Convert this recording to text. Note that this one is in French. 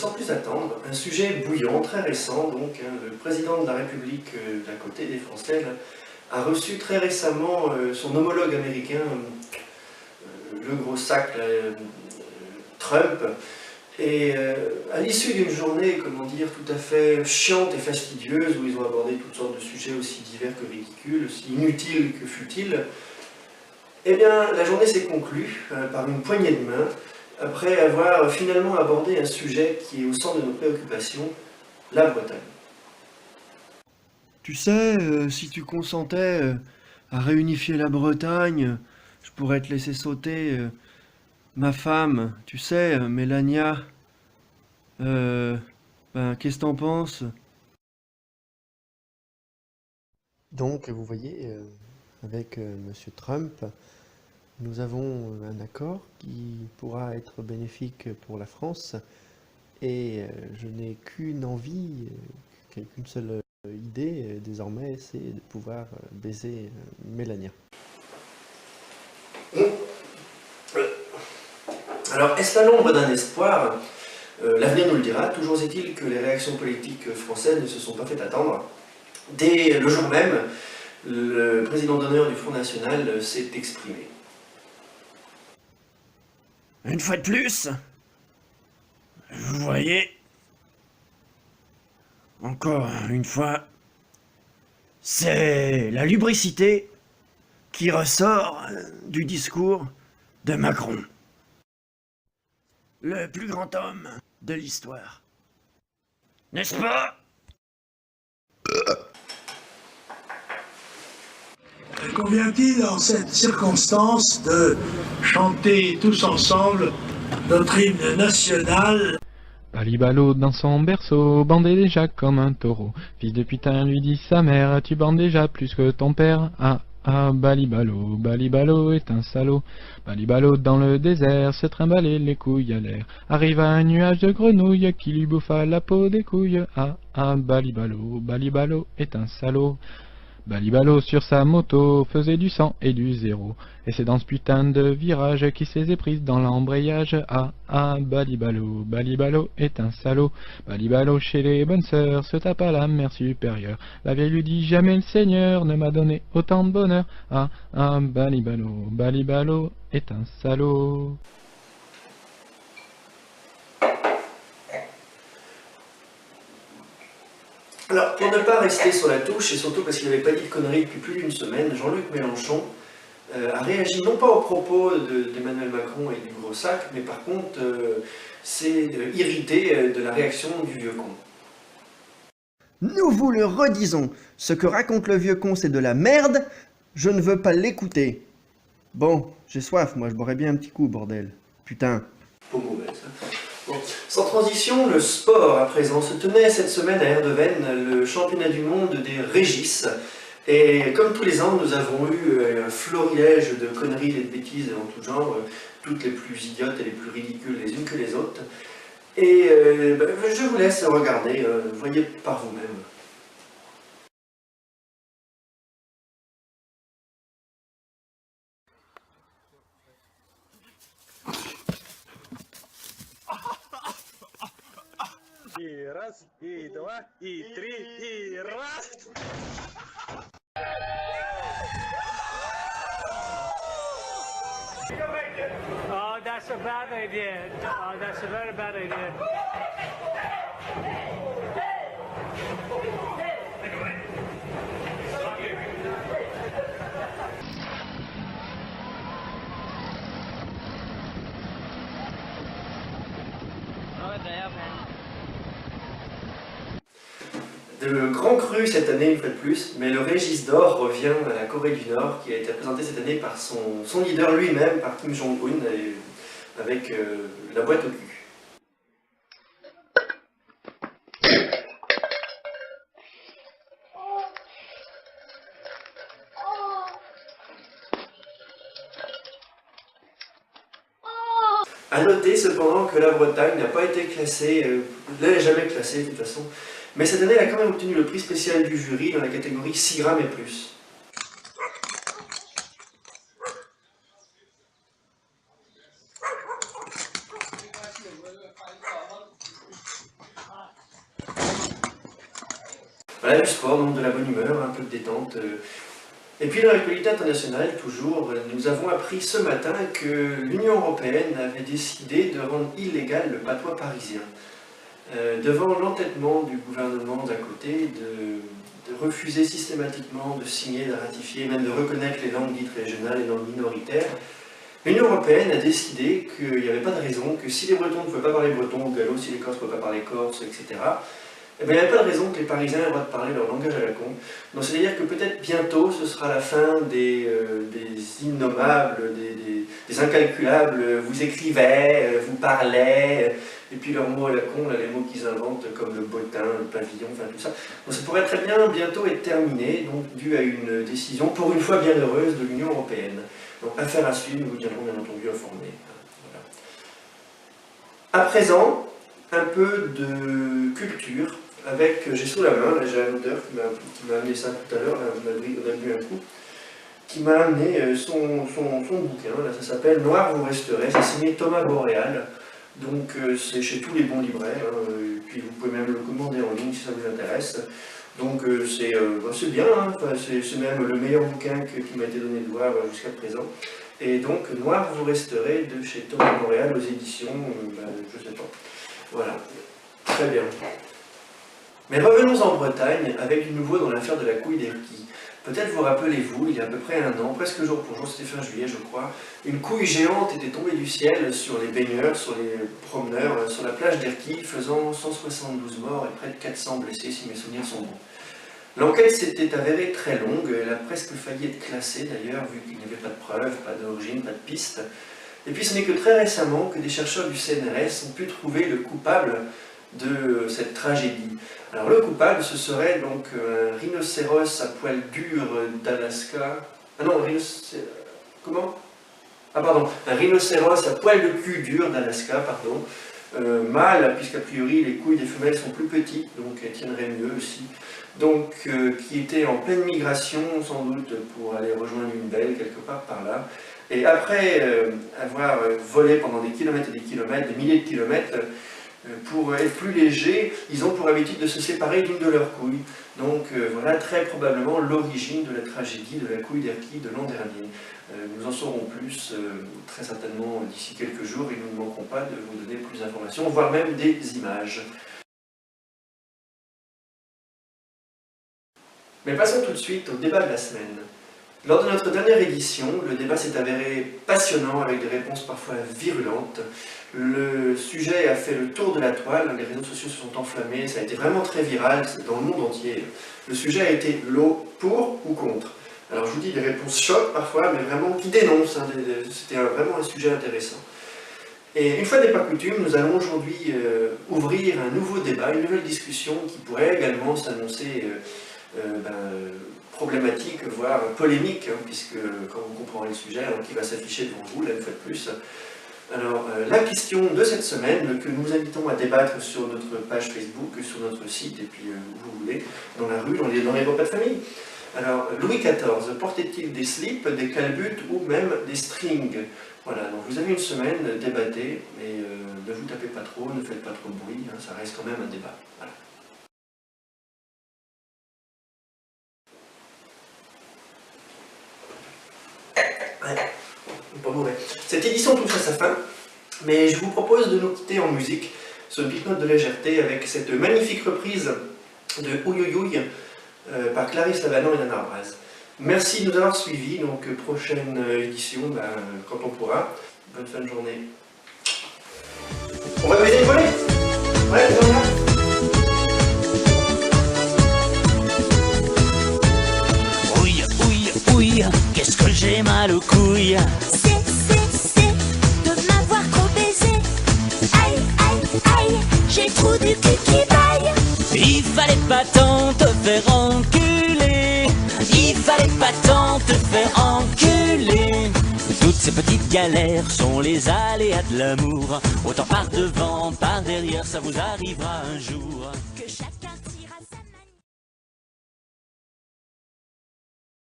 Sans plus attendre, un sujet bouillant, très récent, donc le président de la République d'à côté des Français a reçu très récemment son homologue américain, le gros sac Trump, et à l'issue d'une journée, comment dire, tout à fait chiante et fastidieuse, où ils ont abordé toutes sortes de sujets aussi divers que ridicules, aussi inutiles que futiles, eh bien la journée s'est conclue par une poignée de main, après avoir finalement abordé un sujet qui est au centre de nos préoccupations, la Bretagne. Tu sais, si tu consentais à réunifier la Bretagne, je pourrais te laisser sauter ma femme, tu sais, Mélania. Euh, qu'est-ce que t'en penses? Donc, vous voyez, avec Monsieur Trump, nous avons un accord qui pourra être bénéfique pour la France et je n'ai qu'une envie, qu'une seule idée désormais, c'est de pouvoir baiser Mélania. Alors, est-ce la l'ombre d'un espoir? L'avenir nous le dira. Toujours est-il que les réactions politiques françaises ne se sont pas fait attendre. Dès le jour même, le président d'honneur du Front National s'est exprimé. Une fois de plus, vous voyez, encore une fois, c'est la lubricité qui ressort du discours de Macron. Le plus grand homme de l'histoire. N'est-ce pas? Convient-il en cette circonstance de chanter tous ensemble notre hymne national? Balibalo dans son berceau, bandait déjà comme un taureau. Fils de putain, lui dit sa mère, tu bandes déjà plus que ton père. Ah, ah, Balibalo, Balibalo est un salaud. Balibalo dans le désert, se trimbalait les couilles à l'air. Arriva un nuage de grenouilles qui lui bouffa la peau des couilles. Ah, ah, Balibalo, Balibalo est un salaud. Balibalo sur sa moto faisait du 100 et du 0. Et c'est dans ce putain de virage qui se les est prise dans l'embrayage. Ah, ah, Balibalo, Balibalo est un salaud. Balibalo chez les bonnes sœurs se tape à la mère supérieure. La vieille lui dit jamais le Seigneur ne m'a donné autant de bonheur. Ah, ah, Balibalo, Balibalo est un salaud. Alors, pour ne pas rester sur la touche, et surtout parce qu'il n'avait pas dit de conneries depuis plus d'une semaine, Jean-Luc Mélenchon a réagi non pas aux propos d'Emmanuel Macron et du gros sac, mais par contre s'est irrité de la réaction du vieux con. Nous vous le redisons, ce que raconte le vieux con c'est de la merde, je ne veux pas l'écouter. Bon, j'ai soif, moi je boirais bien un petit coup, bordel. Putain. Pas mauvais, ça. Bon. Sans transition, le sport à présent se tenait cette semaine à Erdeven, le championnat du monde des Régis. Et comme tous les ans, nous avons eu un florilège de conneries et de bêtises en tout genre, toutes les plus idiotes et les plus ridicules les unes que les autres. Et je vous laisse regarder, voyez par vous-même. И раз, и два, и три, и раз. Oh, that's a bad idea. Oh, that's a very bad idea. De grands crus cette année, une fois de plus, mais le Régis d'or revient à la Corée du Nord, qui a été présenté cette année par son leader lui-même, par Kim Jong-un, avec la boîte au cul. A noter cependant que la Bretagne n'a pas été classée, elle n'est jamais classée de toute façon, mais cette année elle a quand même obtenu le prix spécial du jury dans la catégorie 6 grammes et plus. Voilà, du sport, donc de la bonne humeur, un peu de détente. Et puis dans l'actualité internationale, toujours, nous avons appris ce matin que l'Union européenne avait décidé de rendre illégal le patois parisien. Devant l'entêtement du gouvernement d'à côté de refuser systématiquement de signer, de ratifier, même de reconnaître les langues dites régionales et langues minoritaires, l'Union européenne a décidé qu'il n'y avait pas de raison, que si les Bretons ne pouvaient pas parler breton ou gallo, si les Corses ne pouvaient pas parler corse, etc., eh bien, il n'y avait pas de raison que les Parisiens aient le droit de parler leur langage à la con. Donc c'est-à-dire que peut-être bientôt ce sera la fin des innommables, des incalculables, vous écrivez, vous parlez, et puis leurs mots à la con, là, les mots qu'ils inventent comme le bottin, le pavillon, enfin tout ça. Donc ça pourrait très bien bientôt être terminé, donc dû à une décision pour une fois bien heureuse de l'Union européenne. Donc affaire à suivre, nous vous tiendrons bien entendu informés. Voilà. À présent, un peu de culture. J'ai sous la main, là j'ai un auteur qui m'a amené ça tout à l'heure, on a vu un coup, qui m'a amené son bouquin, là ça s'appelle Noir vous resterez, c'est signé Thomas Boréal, donc c'est chez tous les bons libraires, et puis vous pouvez même le commander en ligne si ça vous intéresse, donc c'est bien, hein, c'est même le meilleur bouquin qui m'a été donné de voir jusqu'à présent, et donc Noir vous resterez de chez Thomas Boréal aux éditions, je sais pas, voilà, très bien. Mais revenons en Bretagne avec du nouveau dans l'affaire de la couille d'Erquy. Peut-être vous rappelez-vous, il y a à peu près un an, presque jour pour jour, c'était fin juillet je crois, une couille géante était tombée du ciel sur les baigneurs, sur les promeneurs, sur la plage d'Erquy, faisant 172 morts et près de 400 blessés si mes souvenirs sont bons. L'enquête s'était avérée très longue, elle a presque failli être classée d'ailleurs, vu qu'il n'y avait pas de preuves, pas d'origine, pas de piste. Et puis ce n'est que très récemment que des chercheurs du CNRS ont pu trouver le coupable de cette tragédie. Alors le coupable, ce serait donc un rhinocéros à poil dur d'Alaska. Ah non, comment? Ah pardon, un rhinocéros à poil de cul dur d'Alaska, pardon. Mâle, puisqu'a priori les couilles des femelles sont plus petites, donc elles tiendraient mieux aussi. Donc qui était en pleine migration, sans doute pour aller rejoindre une belle quelque part par là. Et après avoir volé pendant des kilomètres et des kilomètres, des milliers de kilomètres, pour être plus légers, ils ont pour habitude de se séparer d'une de leurs couilles. Donc voilà très probablement l'origine de la tragédie de la couille d'Erquy de l'an dernier. Nous en saurons plus très certainement d'ici quelques jours et nous ne manquerons pas de vous donner plus d'informations, voire même des images. Mais passons tout de suite au débat de la semaine. Lors de notre dernière édition, le débat s'est avéré passionnant avec des réponses parfois virulentes. Le sujet a fait le tour de la toile, les réseaux sociaux se sont enflammés, ça a été vraiment très viral dans le monde entier. Le sujet a été l'eau pour ou contre. Alors je vous dis des réponses chocs parfois, mais vraiment qui dénoncent, hein, c'était vraiment un sujet intéressant. Et une fois n'est pas coutume, nous allons aujourd'hui ouvrir un nouveau débat, une nouvelle discussion qui pourrait également s'annoncer problématique, voire polémique, hein, puisque quand vous comprendrez le sujet, hein, qui va s'afficher devant vous, là une fois de plus. Alors, la question de cette semaine, que nous invitons à débattre sur notre page Facebook, sur notre site, et puis où vous voulez, dans la rue, dans les repas de famille. Alors, Louis XIV, portait-il des slips, des calbutes ou même des strings? Voilà, donc vous avez une semaine, débattez, mais ne vous tapez pas trop, ne faites pas trop de bruit, hein, ça reste quand même un débat. Voilà. Ouais, pas mauvais. Cette édition touche à sa fin, mais je vous propose de nous quitter en musique, sur une petite note de légèreté, avec cette magnifique reprise de Ouyouyouy par Clarisse Labanon et Nana Arbraz. Merci de nous avoir suivis, donc prochaine édition, quand on pourra. Bonne fin de journée. On va baiser les volets. Ouais, voilà. Ouille, ouille, ouille, qu'est-ce que j'ai mal aux couilles. C'est de m'avoir trop baisé. Aïe, aïe, aïe, j'ai trop du cul qui baille. Il fallait pas tant te faire enculer. Il fallait pas tant te faire enculer. Toutes ces petites galères sont les aléas de l'amour. Autant par devant, par derrière, ça vous arrivera un jour. Que chaque